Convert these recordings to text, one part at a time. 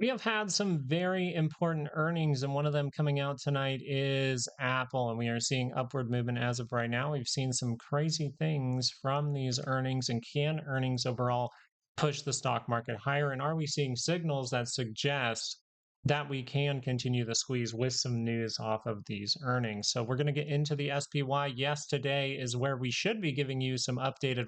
We have had some very important earnings, and one of them coming out tonight is Apple, and we are seeing upward movement as of right now. We've seen some crazy things from these earnings, and can earnings overall push the stock market higher? And are we seeing signals that suggest that we can continue the squeeze with some news off of these earnings? So we're going to get into the SPY. Yes, today is where we should be giving you some updated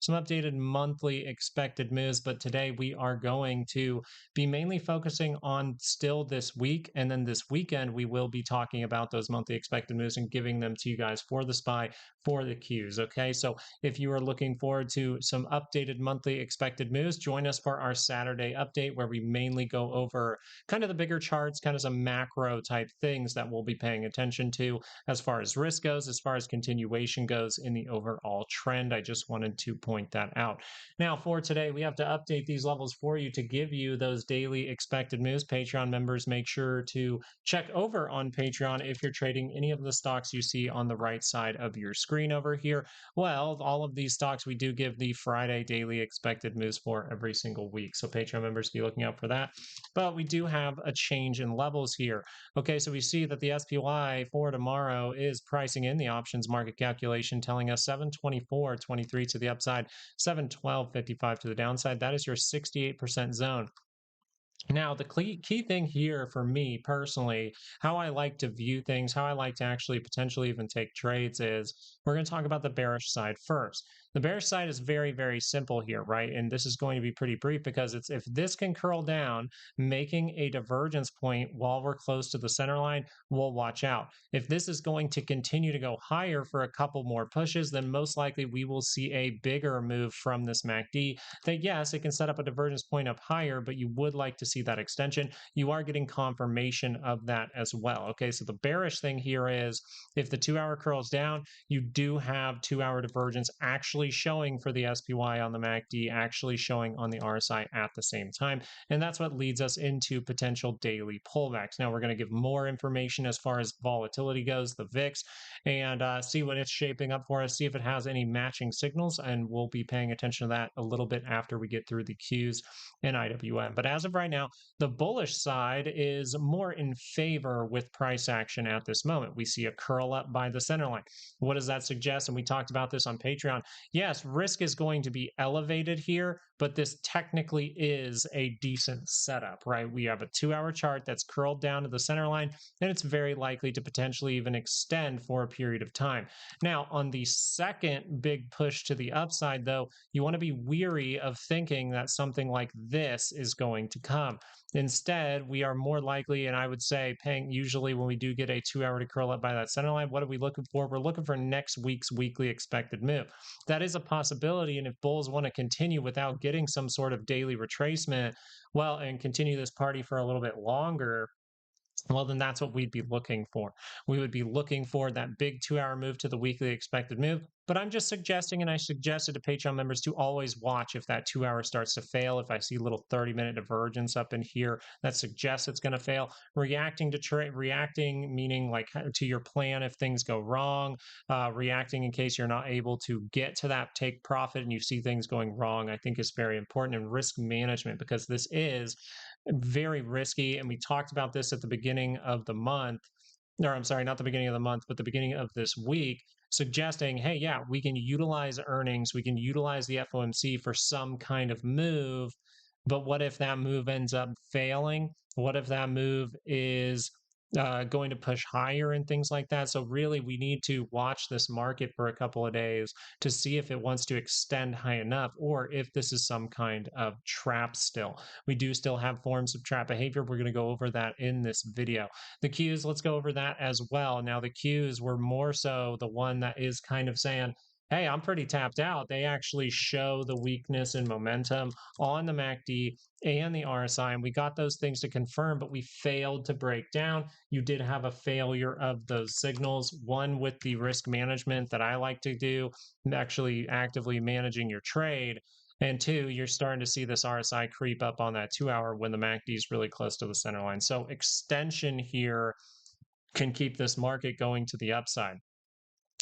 some updated monthly expected moves, but today we are going to be mainly focusing on still this week. And then this weekend, we will be talking about those monthly expected moves and giving them to you guys for the SPY, for the Qs. Okay. So if you are looking forward to some updated monthly expected moves, join us for our Saturday update where we mainly go over kind of the bigger charts, kind of some macro type things that we'll be paying attention to as far as risk goes, as far as continuation goes in the overall trend. I just wanted to point that out. Now, for today, we have to update these levels for you to give you those daily expected moves. Patreon members, make sure to check over on Patreon if you're trading any of the stocks you see on the right side of your screen over here. Well, all of these stocks we do give the Friday daily expected moves for every single week. So Patreon members, be looking out for that. But we do have a change in levels here. Okay, so we see that the SPY for tomorrow is pricing in the options market calculation, telling us 724.23 to the upside, 712.55 to the downside. That is your 68% zone. Now, the key thing here for me personally, how I like to view things, how I like to actually potentially even take trades is we're going to talk about the bearish side first. The bearish side is very, very simple here, right? And this is going to be pretty brief because it's if this can curl down, making a divergence point while we're close to the center line, we'll watch out. If this is going to continue to go higher for a couple more pushes, then most likely we will see a bigger move from this MACD that yes, it can set up a divergence point up higher, but you would like to see that extension. You are getting confirmation of that as well. Okay, so the bearish thing here is if the 2 hour curls down, you do have 2 hour divergence actually showing for the SPY on the MACD, actually showing on the RSI at the same time. And that's what leads us into potential daily pullbacks. Now we're going to give more information as far as volatility goes, the VIX, and see what it's shaping up for us, see if it has any matching signals, and we'll be paying attention to that a little bit after we get through the Qs and IWM. But as of right now, the bullish side is more in favor with price action at this moment. We see a curl up by the center line. What does that suggest? And we talked about this on Patreon. Yes, risk is going to be elevated here, but this technically is a decent setup, right? We have a 2 hour chart that's curled down to the center line, and it's very likely to potentially even extend for a period of time. Now, on the second big push to the upside, though, you want to be weary of thinking that something like this is going to come. Instead, we are more likely, and I would say paying usually when we do get a 2 hour to curl up by that center line, what are we looking for? We're looking for next week's weekly expected move. That is a possibility. And if bulls want to continue without getting some sort of daily retracement, well, and continue this party for a little bit longer, well, then that's what we'd be looking for. We would be looking for that big 2 hour move to the weekly expected move. But I'm just suggesting, and I suggested to Patreon members to always watch if that 2 hour starts to fail. If I see a little 30-minute divergence up in here that suggests it's going to fail, reacting to reacting meaning like to your plan if things go wrong, reacting in case you're not able to get to that take profit and you see things going wrong, I think is very important. And risk management, because this is very risky. And we talked about this at the beginning of the month, or I'm sorry, not the beginning of the month, but the beginning of this week, suggesting, hey, yeah, we can utilize earnings, we can utilize the FOMC for some kind of move. But what if that move ends up failing? What if that move is going to push higher and things like that? So really, we need to watch this market for a couple of days to see if it wants to extend high enough or if this is some kind of trap still. We do still have forms of trap behavior. We're going to go over that in this video. The Qs, let's go over that as well. Now, the Qs were more so the one that is kind of saying, hey, I'm pretty tapped out. They actually show the weakness in momentum on the MACD and the RSI, and we got those things to confirm, but we failed to break down. You did have a failure of those signals, one with the risk management that I like to do, actually actively managing your trade. And two, you're starting to see this RSI creep up on that 2 hour when the MACD is really close to the center line. So extension here can keep this market going to the upside,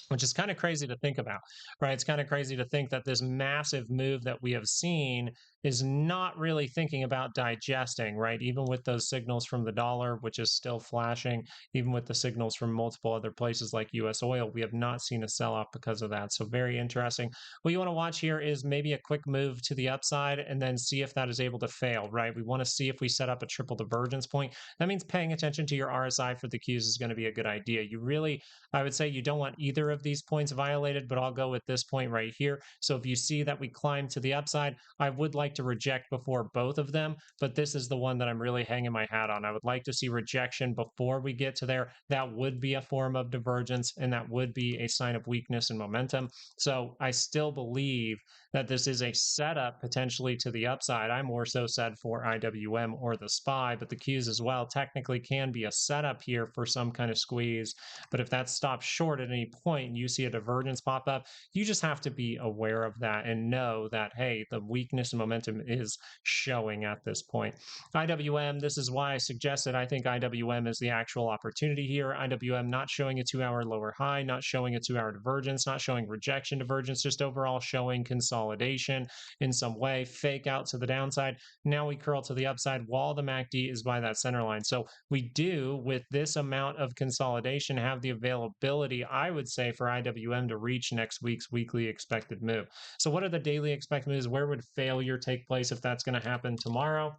which is kind of crazy to think about, right? It's kind of crazy to think that this massive move that we have seen is not really thinking about digesting, right? Even with those signals from the dollar, which is still flashing, even with the signals from multiple other places like US oil, we have not seen a sell off because of that. So, very interesting. What you want to watch here is maybe a quick move to the upside and then see if that is able to fail, right? We want to see if we set up a triple divergence point. That means paying attention to your RSI for the Qs is going to be a good idea. You really, I would say you don't want either of these points violated, but I'll go with this point right here. So if you see that we climb to the upside, I would like to reject before both of them, but this is the one that I'm really hanging my hat on. I would like to see rejection before we get to there. That would be a form of divergence, and that would be a sign of weakness and momentum. So I still believe that this is a setup potentially to the upside. I'm more so set for IWM or the SPY, but the Qs as well technically can be a setup here for some kind of squeeze. But if that stops short at any point and you see a divergence pop up, you just have to be aware of that and know that, hey, the weakness and momentum is showing at this point. IWM, this is why I suggested I think IWM is the actual opportunity here. IWM not showing a 2-hour lower high, not showing a 2-hour divergence, not showing rejection divergence, just overall showing consolidation in some way, fake out to the downside. Now we curl to the upside while the MACD is by that center line. So we do, with this amount of consolidation, have the availability, I would say, for IWM to reach next week's weekly expected move. So what are the daily expected moves? Where would failure take place if that's going to happen tomorrow?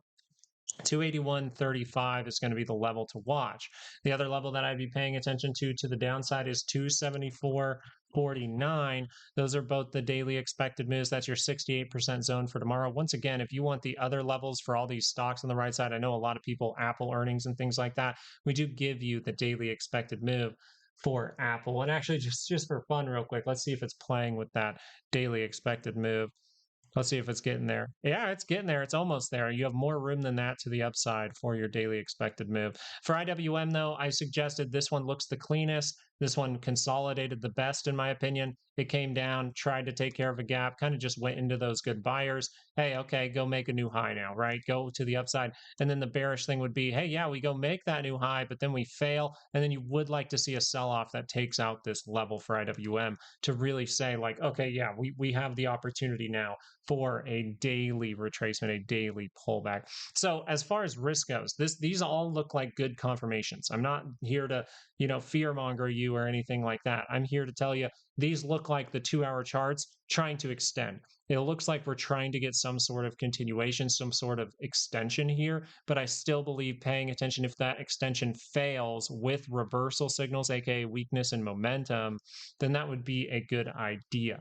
281.35 is going to be the level to watch. The other level that I'd be paying attention to the downside is 274.49. Those are both the daily expected moves. That's your 68% zone for tomorrow. Once again, if you want the other levels for all these stocks on the right side, I know a lot of people, Apple earnings and things like that, we do give you the daily expected move for Apple. And actually, just for fun, real quick, let's see if it's playing with that daily expected move. Let's see if it's getting there. Yeah, it's getting there. It's almost there. You have more room than that to the upside for your daily expected move. For IWM, though, I suggested this one looks the cleanest. This one consolidated the best, in my opinion. It came down, tried to take care of a gap, kind of just went into those good buyers. Hey, okay, go make a new high now, right? Go to the upside. And then the bearish thing would be, hey, yeah, we go make that new high, but then we fail. And then you would like to see a sell-off that takes out this level for IWM to really say, like, okay, yeah, we have the opportunity now for a daily retracement, a daily pullback. So as far as risk goes, these all look like good confirmations. I'm not here to, fear monger you or anything like that. I'm here to tell you these look like the 2-hour charts trying to extend. It looks like we're trying to get some sort of continuation, some sort of extension here, but I still believe paying attention if that extension fails with reversal signals, aka weakness and momentum, then that would be a good idea.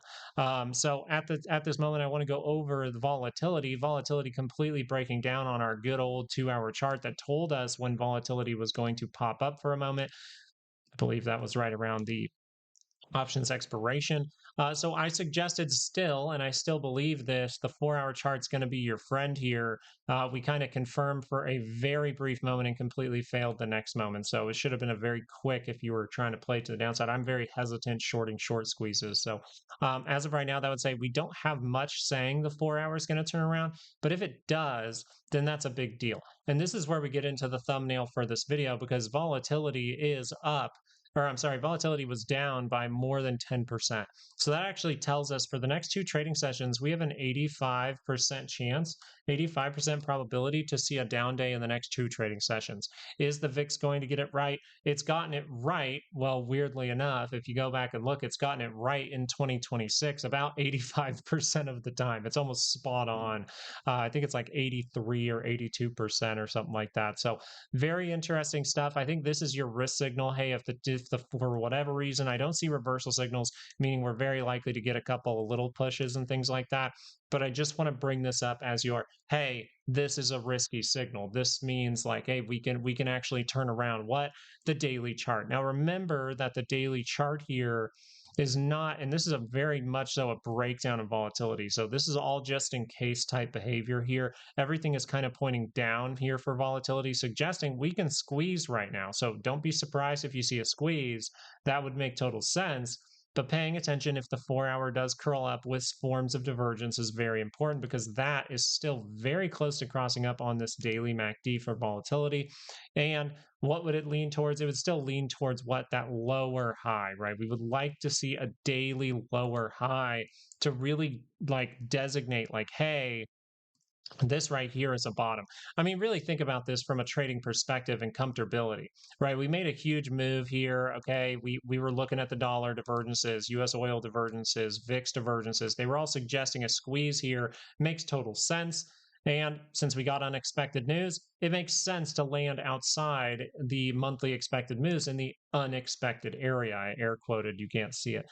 So at this moment, I want to go over the volatility completely breaking down on our good old 2-hour chart that told us when volatility was going to pop up for a moment. I believe that was right around the options expiration. So I suggested still, and I still believe this, the 4-hour chart's going to be your friend here. We kind of confirmed for a very brief moment and completely failed the next moment. So it should have been a very quick if you were trying to play to the downside. I'm very hesitant shorting short squeezes. So as of right now, that would say we don't have much saying the 4 hour is going to turn around. But if it does, then that's a big deal. And this is where we get into the thumbnail for this video, because volatility is up. Or I'm sorry, volatility was down by more than 10%. So that actually tells us for the next 2 trading sessions, we have an 85% chance, 85% probability to see a down day in the next 2 trading sessions. Is the VIX going to get it right? It's gotten it right. Well, weirdly enough, if you go back and look, it's gotten it right in 2026 about 85% of the time. It's almost spot on. I think it's like 83 or 82% or something like that. So very interesting stuff. I think this is your risk signal. Hey, if for whatever reason I don't see reversal signals, meaning we're very likely to get a couple of little pushes and things like that. But I just want to bring this up as your, hey, this is a risky signal. This means like, hey, we can actually turn around what? The daily chart. Now remember that the daily chart here is not, and this is a very much so a breakdown of volatility. So this is all just in case type behavior here. Everything is kind of pointing down here for volatility, suggesting we can squeeze right now. So don't be surprised if you see a squeeze. That would make total sense. But paying attention if the 4-hour does curl up with forms of divergence is very important, because that is still very close to crossing up on this daily MACD for volatility. And what would it lean towards? It would still lean towards what? That lower high, right? We would like to see a daily lower high to really like designate like, hey, This right here is a bottom. I mean, really think about this from a trading perspective and comfortability, right? We made a huge move here. Okay. We were looking at the dollar divergences, US oil divergences, VIX divergences. They were all suggesting a squeeze here. Makes total sense. And since we got unexpected news, it makes sense to land outside the monthly expected moves in the unexpected area. I air quoted, you can't see it.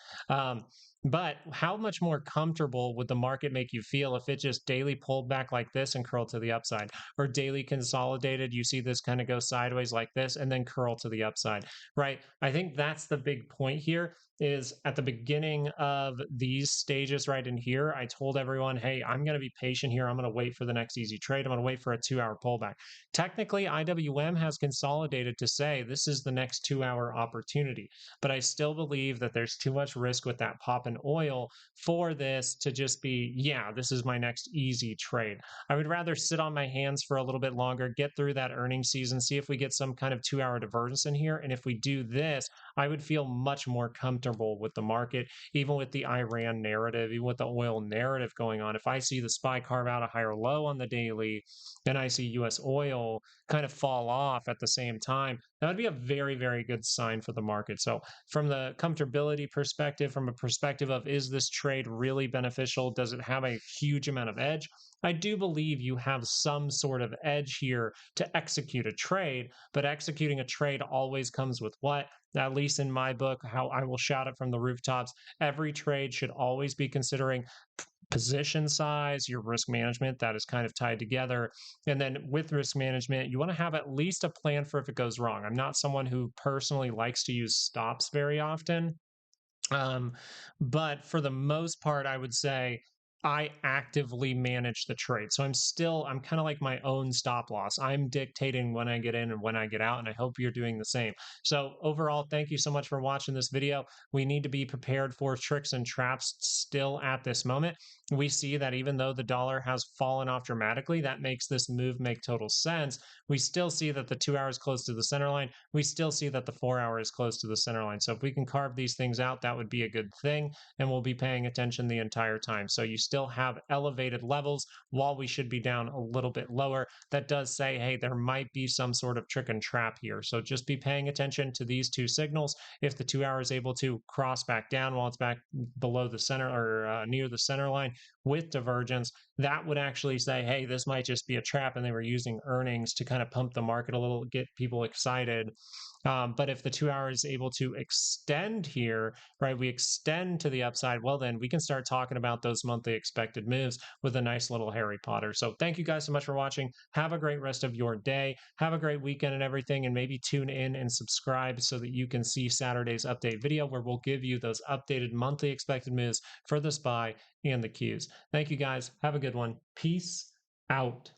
But how much more comfortable would the market make you feel if it just daily pulled back like this and curled to the upside, or daily consolidated? You see this kind of go sideways like this and then curl to the upside, right? I think that's the big point here. Is at the beginning of these stages right in here, I told everyone, hey, I'm going to be patient here. I'm going to wait for the next easy trade. I'm going to wait for a 2 hour pullback. Technically, IWM has consolidated to say this is the next 2 hour opportunity, but I still believe that there's too much risk with that pop in oil for this to just be, yeah, this is my next easy trade. I would rather sit on my hands for a little bit longer, get through that earnings season, see if we get some kind of 2 hour divergence in here. And if we do this, I would feel much more comfortable with the market, even with the Iran narrative, even with the oil narrative going on. If I see the SPY carve out a higher low on the daily, then I see US oil kind of fall off at the same time, that would be a very, very good sign for the market. So from the comfortability perspective, from a perspective of is this trade really beneficial? Does it have a huge amount of edge? I do believe you have some sort of edge here to execute a trade, but executing a trade always comes with what? At least in my book, how I will shout it from the rooftops, every trade should always be considering position size, your risk management, that is kind of tied together. And then with risk management, you want to have at least a plan for if it goes wrong. I'm not someone who personally likes to use stops very often. Um, but for the most part, I would say I actively manage the trade. So I'm kind of like my own stop loss. I'm dictating when I get in and when I get out, and I hope you're doing the same. So overall, thank you so much for watching this video. We need to be prepared for tricks and traps still at this moment. We see that even though the dollar has fallen off dramatically, that makes this move make total sense. We still see that the 2 hours close to the center line. We still see that the 4 hour is close to the center line. So if we can carve these things out, that would be a good thing. And we'll be paying attention the entire time. So you still have elevated levels while we should be down a little bit lower. That does say, hey, there might be some sort of trick and trap here. So just be paying attention to these two signals. If the 2 hour is able to cross back down while it's back below the center or near the center line with divergence, that would actually say, hey, this might just be a trap and they were using earnings to kind of pump the market a little, get people excited. But if the 2 hour is able to extend here, right, we extend to the upside, well, then we can start talking about those monthly expected moves with a nice little Harry Potter. So thank you guys so much for watching. Have a great rest of your day. Have a great weekend and everything. And maybe tune in and subscribe so that you can see Saturday's update video where we'll give you those updated monthly expected moves for the SPY and the Qs. Thank you guys. Have a good one. Peace out.